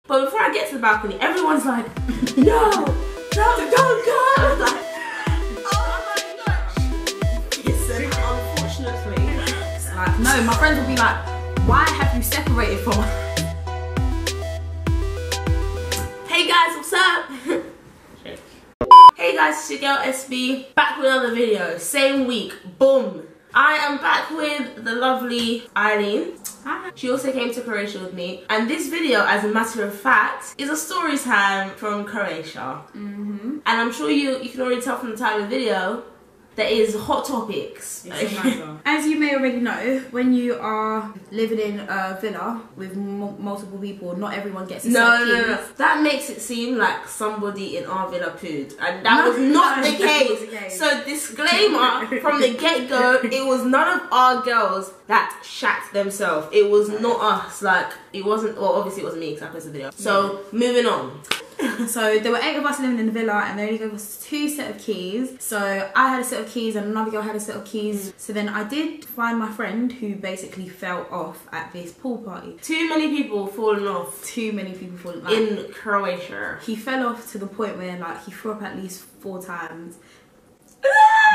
But before I get to the balcony, everyone's like, no, don't go. I was like, oh my gosh. Listen, unfortunately, It's like, no, my friends will be like, why have you separated from us? hey guys, what's up? Hey guys, it's your girl SB, back with another video, same week, boom. I am back with the lovely Eileen. Hi. She also came to Croatia with me, and this video, as a matter of fact, is a story time from Croatia. And I'm sure you can already tell from the title of the video that is hot topics. As you may already know, when you are living in a villa with multiple people, not everyone gets a No. That makes it seem like somebody in our villa pooed, and that was not the case. So disclaimer from the get-go, it was none of our girls that shat themselves. It was not us. Like, it wasn't, well, obviously it wasn't me because I posted the video. So moving on. So there were 8 of us living in the villa, and they only gave us 2 sets of keys. So I had a set of keys and another girl had a set of keys. So then I did find my friend who basically fell off at this pool party. Too many people falling off. Too many people falling off. In Croatia. He fell off to the point where like he threw up at least 4 times.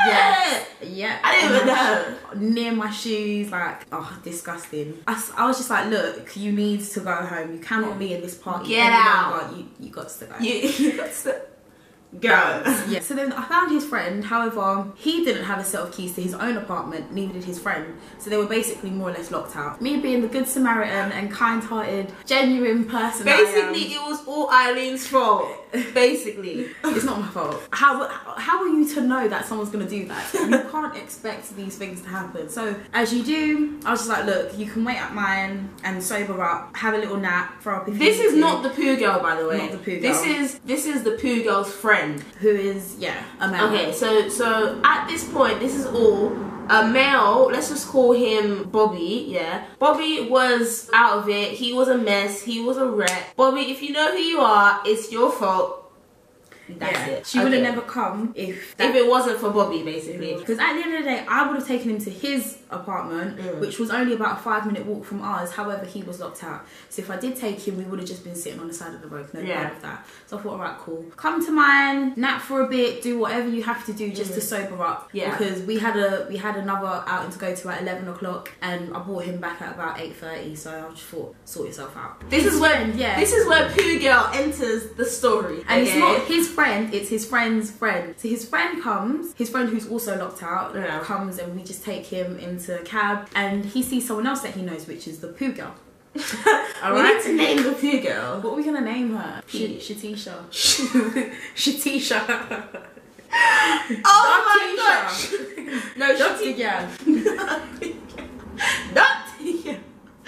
Yes. Yeah. I didn't even know. Near my shoes, like, oh, disgusting. I was just like, look, you need to go home. You cannot be in this party. Get out. You got to go. You got to go. Yeah. So then I found his friend. However, he didn't have a set of keys to his own apartment. Neither did his friend. So they were basically more or less locked out. Me being the good Samaritan and kind-hearted, genuine person. Basically, it was all Eileen's fault. Basically, it's not my fault. How are you to know that someone's gonna do that? You can't expect these things to happen. So as you do, I was just like, look, you can wait at mine and sober up, have a little nap, throw up. If this you is need not the poo girl, by the way. Not the poo girl. This is the poo girl's friend, who is a male. Okay, so at this point, this is all a male. Let's just call him Bobby. Yeah, Bobby was out of it. He was a mess. He was a wreck. Bobby, if you know who you are, it's your fault. That's it. She would have never come if it wasn't for Bobby, basically. Because at the end of the day, I would have taken him to his apartment, which was only about a 5-minute walk from ours. However, he was locked out. So if I did take him, we would have just been sitting on the side of the road. No part of that. So I thought, alright, cool. Come to mine, nap for a bit, do whatever you have to do just to sober up. Yeah. Because we had another outing to go to at 11 o'clock, and I brought him back at about 8:30. So I just thought, sort yourself out. This is where poo girl enters the story. And it's not his friend, it's his friend's friend. So his friend comes, his friend who's also locked out, comes, and we just take him into a cab, and he sees someone else that he knows, which is the poo girl. We need to name the poo girl. What are we gonna name her? Shatisha. Shatisha. Oh my gosh. No, Shatisha.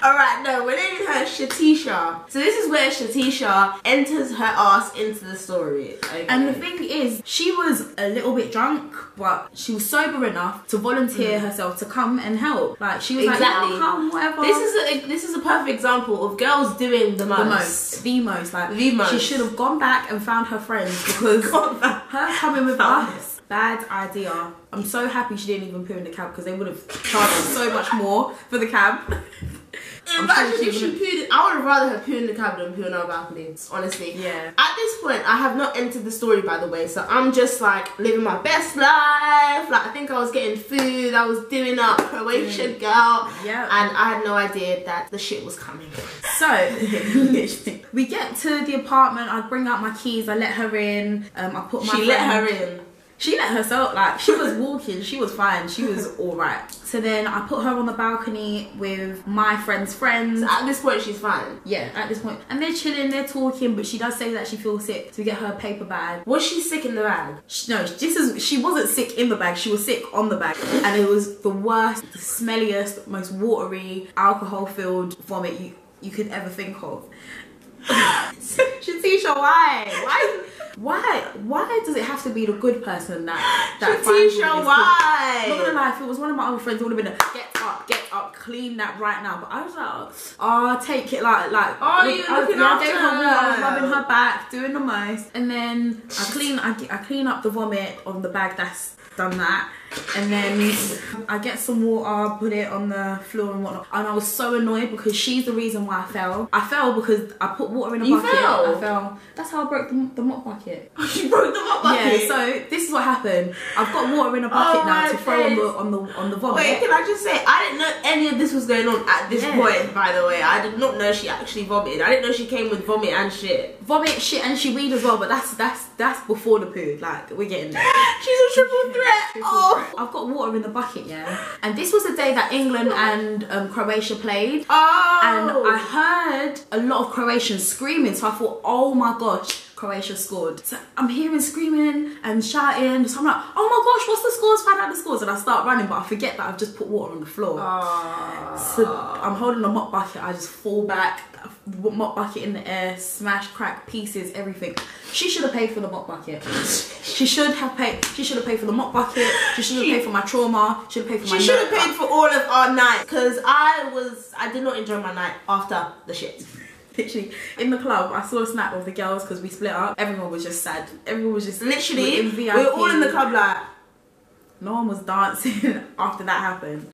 Alright, no, we're naming her Shatisha. So this is where Shatisha enters her ass into the story. Okay. And the thing is, she was a little bit drunk, but she was sober enough to volunteer herself to come and help. Like, she was like, yeah, come, whatever. This is a perfect example of girls doing the most. The most. She should have gone back and found her friends, because her coming with us, bad idea. I'm so happy she didn't even poo in the cab, because they would have charged so much more for the cab. Imagine if she pooed. I would have rather have pooed in the cab than poo on our balcony, honestly. Yeah. At this point, I have not entered the story, by the way, so I'm just like living my best life. Like, I think I was getting food, I was doing up Croatian girl, and I had no idea that the shit was coming. So we get to the apartment. I bring out my keys. I let her in. I put my. She let her in. She let herself, like, she was walking, she was fine, she was alright. So then I put her on the balcony with my friend's friends. So at this point, she's fine? Yeah, at this point. And they're chilling, they're talking, but she does say that she feels sick, so we get her a paper bag. Was she sick in the bag? No, she wasn't sick in the bag, she was sick on the bag. And it was the worst, the smelliest, most watery, alcohol-filled vomit you could ever think of. Shatisha, why does it have to be the good person that Shatisha, why? I'm not gonna lie, if it was one of my other friends, it would have been a get up, clean that right now. But I was like, oh, take it like oh, you're looking after her. I was rubbing her back, doing the most, and then I clean up the vomit on the bag that's done that. And then I get some water, put it on the floor and whatnot. And I was so annoyed because she's the reason why I fell. I fell because I put water in a bucket. Fell? I fell. That's how I broke the mop bucket. You broke the mop bucket? Yeah, so this is what happened. I've got water in a bucket now to throw on the vomit. Wait, can I just say, I didn't know any of this was going on at this point, by the way. I did not know she actually vomited. I didn't know she came with vomit and shit. Vomit, shit, and she weed as well, but that's before the poo. Like, we're getting there. She's a triple threat. I've got water in the bucket, yeah. And this was the day that England and Croatia played. Oh. And I heard a lot of Croatians screaming, so I thought, oh my gosh, Croatia scored. So I'm hearing screaming and shouting. So I'm like, oh my gosh, what's the scores? Find out the scores. And I start running, but I forget that I've just put water on the floor. So I'm holding a mop bucket. I just fall back, mop bucket in the air, smash, crack, pieces, everything. She should have paid for the mop bucket. She should have paid. She should have paid for the mop bucket. She should have paid for my trauma. Should have paid for my. She should have paid for all of our night, because I did not enjoy my night after the shit. Literally, in the club, I saw a snap of the girls because we split up. Everyone was just sad. Everyone was just literally in VIP. We were all in the club like. No one was dancing after that happened.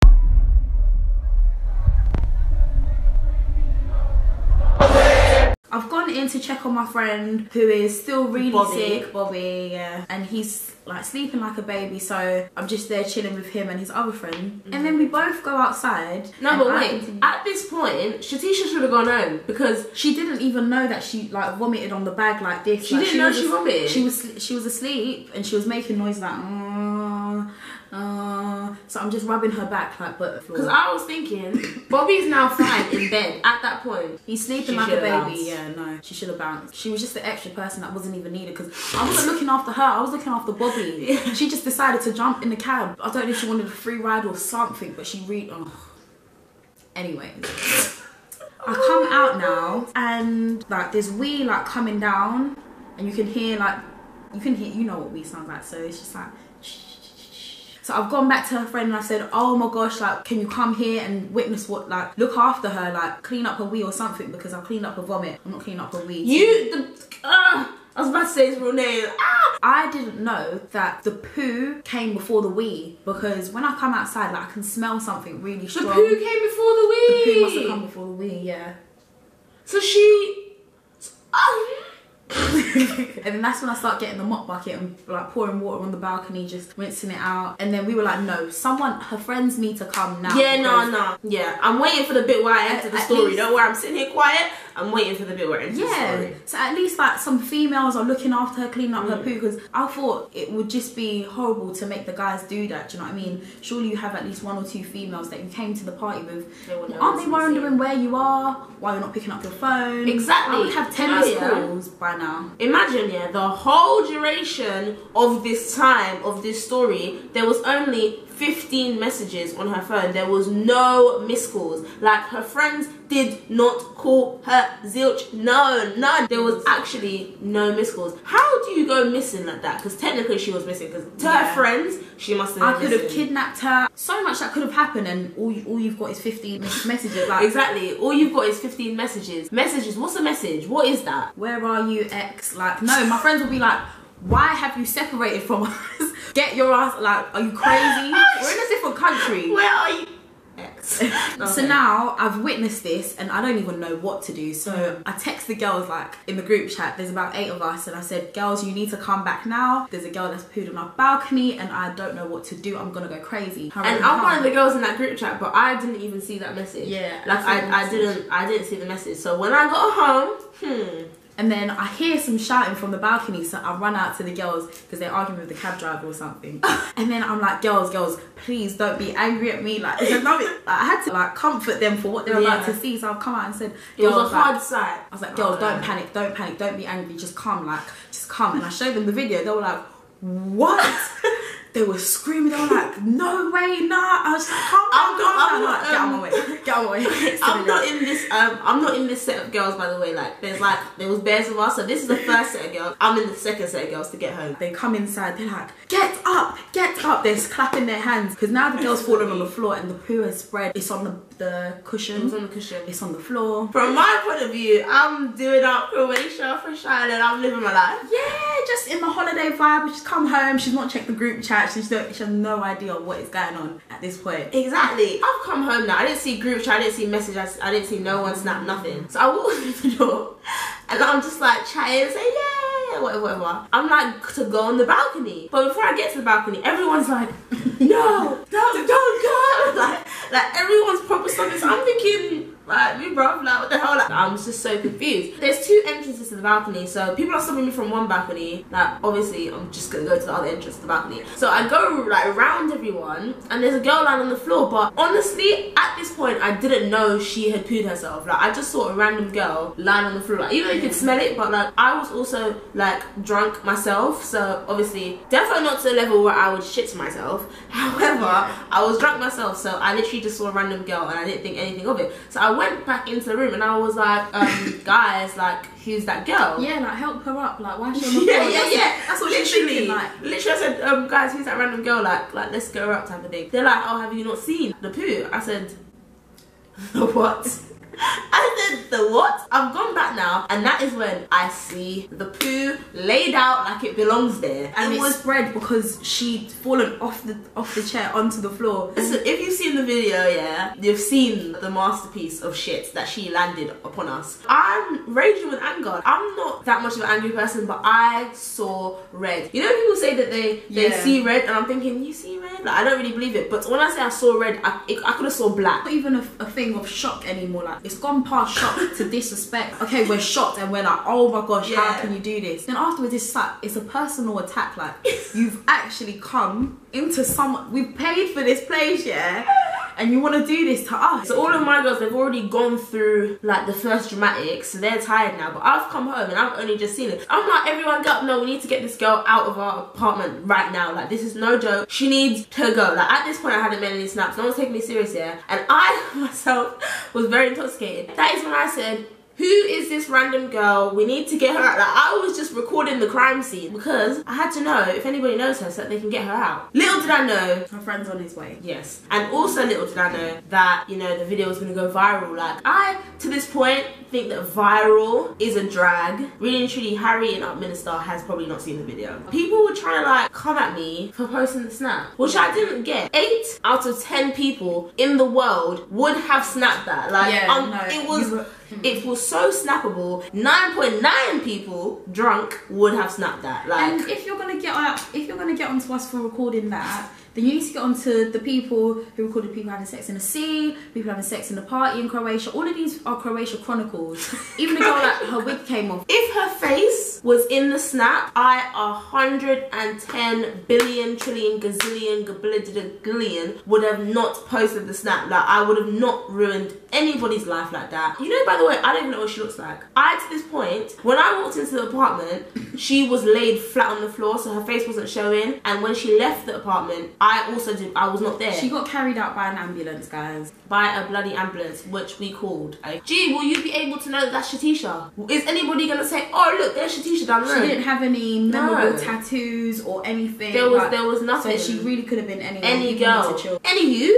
I've gone in to check on my friend who is still really sick, Bobby, yeah. And he's like sleeping like a baby, so I'm just there chilling with him and his other friend. And then we both go outside. No, but wait, at this point, Shatisha should have gone home because she didn't even know that she like vomited on the bag like this. She didn't know she vomited. She was asleep and she was making noise like so I'm just rubbing her back like butter. Because I was thinking, Bobby's now fine in bed at that point. He's sleeping like a baby. Bounced. Yeah, no, she should have bounced. She was just the extra person that wasn't even needed because I wasn't looking after her, I was looking after Bobby. Yeah. She just decided to jump in the cab. I don't know if she wanted a free ride or something, but she really... Anyways. I come out now and like there's wee like coming down and you can hear like, you know what wee sounds like, so it's just like... So I've gone back to her friend and I said, oh my gosh, like, can you come here and witness what, like, look after her, like, clean up her wee or something because I've cleaned up her vomit. I'm not cleaning up her wee. I was about to say his real name. I didn't know that the poo came before the wee because when I come outside, like, I can smell something really strong. The poo came before the wee? The poo must have come before the wee, yeah. So she... And then that's when I start getting the mop bucket and like pouring water on the balcony, just rinsing it out. And then we were like, no, her friends need to come now. Yeah, no. Yeah, I'm waiting for the bit where I enter the story. Don't worry, I'm sitting here quiet. I'm waiting for the bit where I enter the story. So at least like some females are looking after her, cleaning up her poo, because I thought it would just be horrible to make the guys do that. Do you know what I mean? Surely you have at least 1 or 2 females that you came to the party with. Aren't they wondering where you are? Why you're not picking up your phone? Exactly. I would have 10 missed calls by now. Imagine, yeah, the whole duration of this time, of this story, there was only 15 messages on her phone. There was no missed calls. Like, her friends did not call her zilch. No, none. There was actually no missed calls. How do you go missing like that? Because technically she was missing. Because to her friends, she must have been I could have kidnapped her. So much that could have happened, and all you've got is 15 messages. Like, exactly. All you've got is 15 messages. Messages. What's a message? What is that? Where are you, ex? Like, no, my friends will be like, why have you separated from us? Get your ass, like, are you crazy? We're in a different country. Where are you? X. Okay. So now I've witnessed this and I don't even know what to do. So I text the girls like in the group chat, there's about 8 of us, and I said, girls, you need to come back now. There's a girl that's pooed on our balcony and I don't know what to do. I'm gonna go crazy. And I'm one of the girls in that group chat, but I didn't even see that message. Yeah. Like I didn't see the message. So when I got home, and then I hear some shouting from the balcony, so I run out to the girls because they're arguing with the cab driver or something. And then I'm like, girls, please don't be angry at me. Like, I had to like comfort them for what they're about to see. So I've come out and said, it was a hard sight. I was like, girls, don't panic, don't be angry, just come. And I showed them the video. They were like, what? They were screaming. They were like, no way, nah. I was like, calm down. Get out of my way. I'm not in this set of girls, by the way. Like, there was bears of us, so this is the first set of girls. I'm in the second set of girls to get home. They come inside. They're like, get up. They're clapping their hands because now the girl's fallen on the floor and the poo has spread. It's on the cushion. It was on the cushion. It's on the floor. From my point of view, I'm doing up Croatia for Charlotte. I'm living my life. Yeah, just in the holiday vibe. She's come home. She's not checked the group chat. actually she has no idea what is going on at this point. Exactly. I've come home now. I didn't see group chat, I didn't see messages, I didn't see no one snap, nothing. So I walked through the door and I'm just like chatting, saying yeah, whatever. I'm like to go on the balcony. But before I get to the balcony, everyone's like, no, don't go. Like everyone's proper stopping. So I'm thinking, like, me bruv, like what the hell? Like, I'm just so confused. There's 2 entrances to the balcony, so people are stopping me from one balcony. Like, obviously, I'm just gonna go to the other entrance to the balcony. So I go like around everyone, and there's a girl lying on the floor. But honestly, at this point, I didn't know she had pooed herself. Like, I just saw a random girl lying on the floor. Like, even though you could smell it, but like, I was also like drunk myself. So obviously, definitely not to the level where I would shit myself. However, I was drunk myself, so I literally just saw a random girl, and I didn't think anything of it. So I went back into the room and I was like, guys, like, who's that girl? Yeah, like, help her up. Like, why is she on the floor? Yeah. That's what literally, she's thinking. Like, literally, I said, guys, who's that random girl? Like, let's get her up, type of thing. They're like, oh, have you not seen the poo? I said, the what? I said, the what? I've gone back now, and that is when I see the poo laid out like it belongs there. And it was spread because she'd fallen off the chair onto the floor. So if you've seen the video, yeah, you've seen the masterpiece of shit that she landed upon us. I'm raging with anger. I'm not that much of an angry person, but I saw red. You know, people say that they see red, and I'm thinking, you see red? Like, I don't really believe it. But when I say I saw red, I could have saw black. Not even a thing of shock anymore. Like, it's gone past shock to disrespect. Okay, we're shocked and we're like, oh my gosh, how can you do this? Then afterwards, it's a personal attack. Like, you've actually come into we've paid for this place, yeah, and you want to do this to us. So all of my girls, they've already gone through like the first dramatics, so they're tired now. But I've come home and I've only just seen it. I'm like, everyone get up, no, we need to get this girl out of our apartment right now. Like, this is no joke. She needs to go. Like, at this point, I hadn't made any snaps. No one's taking me serious, yeah. And I myself was very intoxicated. That is when I said, who is this random girl? We need to get her out. Like, I was just recording the crime scene because I had to know if anybody knows her so that they can get her out. Little did I know, her friend's on his way. Yes. And also little did I know that, you know, the video was gonna go viral. Like, I, to this point, think that viral is a drag. Really and truly, Harry in Upminster has probably not seen the video. People were trying to like come at me for posting the snap, which I didn't get. 8 out of 10 people in the world would have snapped that. Like, it was so snappable. 9.9 people drunk would have snapped that. Like, and if you're gonna get onto us for recording that, then you need to get onto the people who recorded people having sex in the sea, people having sex in the party in Croatia. All of these are Croatia chronicles. Even the girl that her wig came off. If her face was in the snap, I 110 billion trillion gazillion gazillion would have not posted the snap. Like, I would have not ruined anybody's life like that. You know, by the way, I don't even know what she looks like. To this point, when I walked into the apartment, she was laid flat on the floor, so her face wasn't showing. And when she left the apartment, I was not there. She got carried out by an ambulance, guys. By a bloody ambulance, which we called. Gee, will you be able to know that that's Shatisha? Is anybody gonna say, oh look, there's Shatisha down the road? She didn't have any memorable tattoos or anything. There was nothing. So she really could have been anyone. Any girl. Anywho,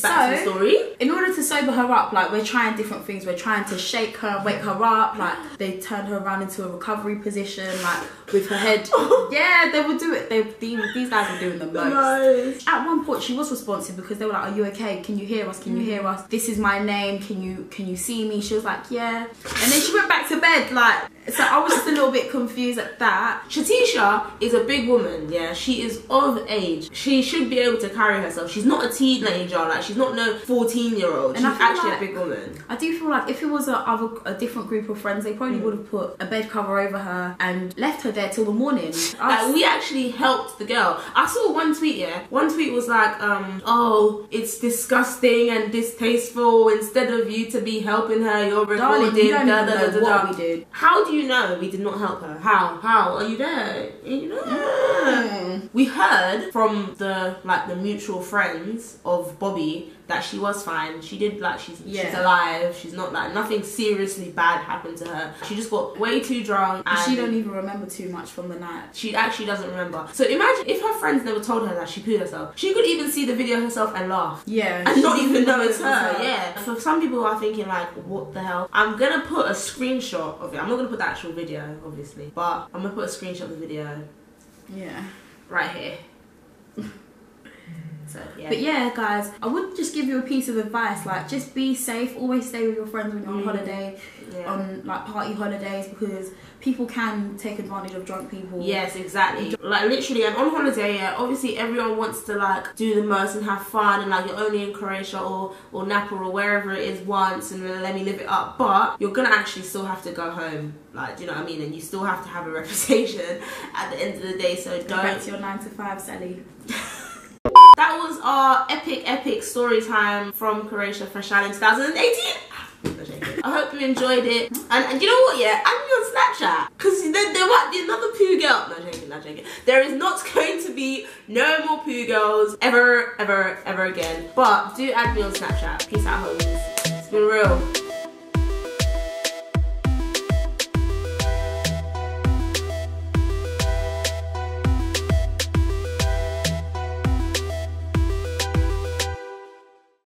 back to the story. In order to sober her up, like, we're trying different things. We're trying to shake her, wake her up. Like, they turned her around into a recovery position, like, with her head. Yeah, they would do it. These guys were doing the most. At one point, she was responsive because they were like, are you okay? Can you hear us? Can you hear us? This is my name. Can you see me? She was like, yeah. And then she went back to bed, like, so I was just a little bit confused at that. Shatisha is a big woman, yeah. She is of age. She should be able to carry herself. She's not a teenager, like, she's not no 14-year-old. She's actually a big woman. I do feel like if it was a different group of friends, they probably would have put a bed cover over her and left her there till the morning. Like, we actually helped the girl. I saw one tweet, yeah. One tweet was like, oh, it's disgusting and distasteful. Instead of you to be helping her, you're recording. Darling, you don't know what we did. How do you know we did not help her? How? Are you there? You know? We heard from the mutual friends of Bobby that she was fine. She did, like, she's alive. She's not, like, nothing seriously bad happened to her. She just got way too drunk. And she don't even remember too much from the night. She actually doesn't remember. So imagine if her friends never told her that she pooed herself. She could even see the video herself and laugh. Yeah. And not even know it's her. Yeah. For some people are thinking, like, what the hell? I'm gonna put a screenshot of it. I'm not gonna put the actual video, obviously. But I'm gonna put a screenshot of the video. Yeah. Right here. So, yeah. But yeah, guys, I would just give you a piece of advice, like just be safe, always stay with your friends when you're on holiday, on like party holidays, because people can take advantage of drunk people. Yes, exactly. Like literally, and on holiday, yeah, obviously everyone wants to like do the most and have fun, and like you're only in Croatia or Napa or wherever it is once, and let me live it up. But you're gonna actually still have to go home, like, do you know what I mean? And you still have to have a reputation at the end of the day. So don't. Back to your 9 to 5, Sally. That was our epic story time from Croatia Fresh Island 2018. I hope you enjoyed it. And you know what, yeah? Add me on Snapchat. Because there might be another Poo'D girl. No, joking. There is not going to be no more Poo'D girls ever again. But do add me on Snapchat. Peace out, homies. It's been real.